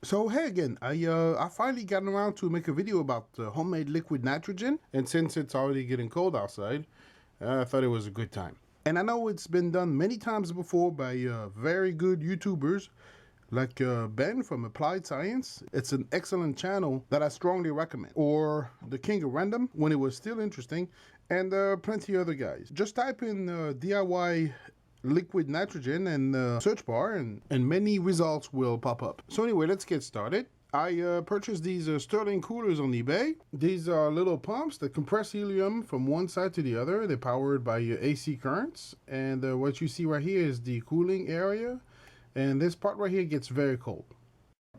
So hey again, I finally gotten around to make a video about homemade liquid nitrogen, and since it's already getting cold outside, I thought it was a good time. And I know it's been done many times before by very good YouTubers like Ben from Applied Science. It's an excellent channel that I strongly recommend. Or The King of Random when it was still interesting, and plenty other guys. Just type in DIY liquid nitrogen in the search bar and many results will pop up. So anyway, let's get started. I purchased these stirling coolers on eBay. These are little pumps that compress helium from one side to the other. They're powered by AC currents, and what you see right here is the cooling area, and this part right here gets very cold.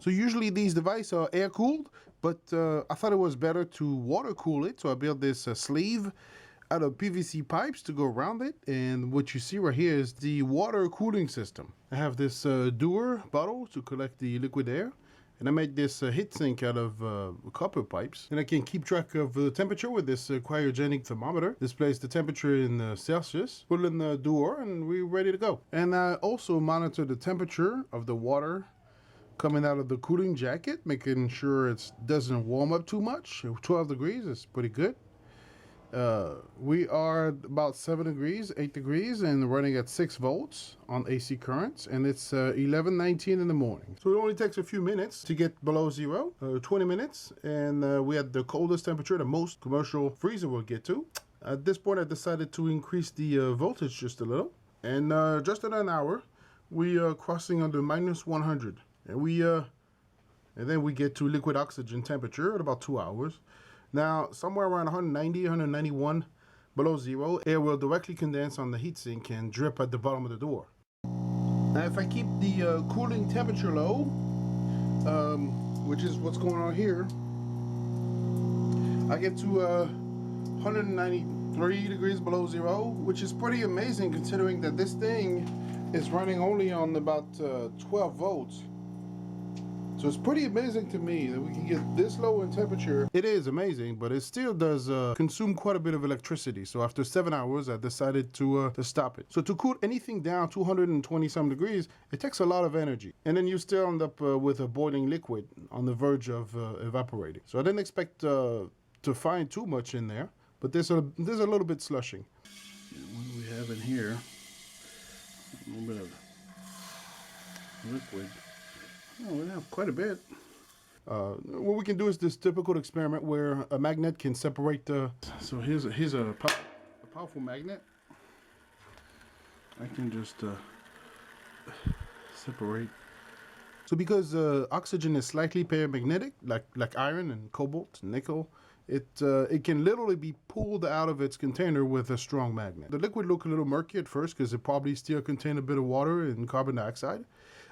So usually these devices are air cooled, but I thought it was better to water cool it, so I built this sleeve out of PVC pipes to go around it, and what you see right here is the water cooling system. I have this Dewar bottle to collect the liquid air, and I made this heat sink out of copper pipes, and I can keep track of the temperature with this cryogenic thermometer. Displays the temperature in Celsius. Put it in the Dewar and we're ready to go. And I also monitor the temperature of the water coming out of the cooling jacket, making sure it doesn't warm up too much. 12 degrees is pretty good. We are about 7 degrees, 8 degrees, and running at 6 volts on AC currents, and it's 11:19 in the morning. So it only takes a few minutes to get below zero, 20 minutes, and we had the coldest temperature that most commercial freezer will get to. At this point, I decided to increase the voltage just a little, and just in an hour, we are crossing under -100, and then we get to liquid oxygen temperature at about 2 hours. Now, somewhere around 190, 191 below zero, air will directly condense on the heatsink and drip at the bottom of the door. Now, if I keep the cooling temperature low, which is what's going on here, I get to 193 degrees below zero, which is pretty amazing considering that this thing is running only on about 12 volts. So it's pretty amazing to me that we can get this low in temperature. It is amazing, but it still does consume quite a bit of electricity. So after 7 hours, I decided to stop it. So to cool anything down 220 some degrees, it takes a lot of energy. And then you still end up with a boiling liquid on the verge of evaporating. So I didn't expect to find too much in there, but there's a little bit slushing. What do we have in here? A little bit of liquid. Oh, we have quite a bit. What we can do is this typical experiment where a magnet can separate the... So here's a powerful magnet. I can just separate. So because oxygen is slightly paramagnetic, like iron and cobalt and nickel, it can literally be pulled out of its container with a strong magnet. The liquid looked a little murky at first because it probably still contained a bit of water and carbon dioxide.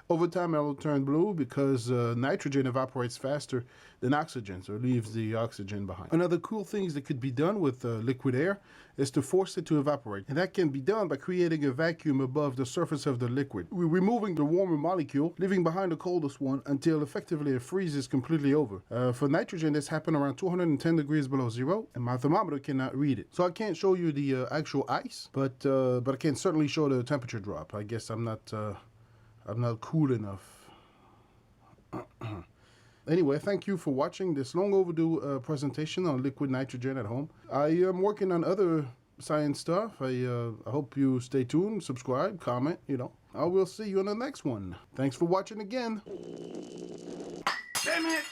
Over time, it will turn blue because nitrogen evaporates faster than oxygen, so it leaves the oxygen behind. Another cool thing that could be done with liquid air is to force it to evaporate. And that can be done by creating a vacuum above the surface of the liquid. We're removing the warmer molecule, leaving behind the coldest one until effectively it freezes completely over. For nitrogen, this happened around 210 degrees below zero, and my thermometer cannot read it. So I can't show you the actual ice, but I can certainly show the temperature drop. I guess I'm not cool enough. Anyway, thank you for watching this long overdue presentation on liquid nitrogen at home. I am working on other science stuff. I hope you stay tuned, subscribe, comment, I will see you in the next one. Thanks for watching again. Damn it!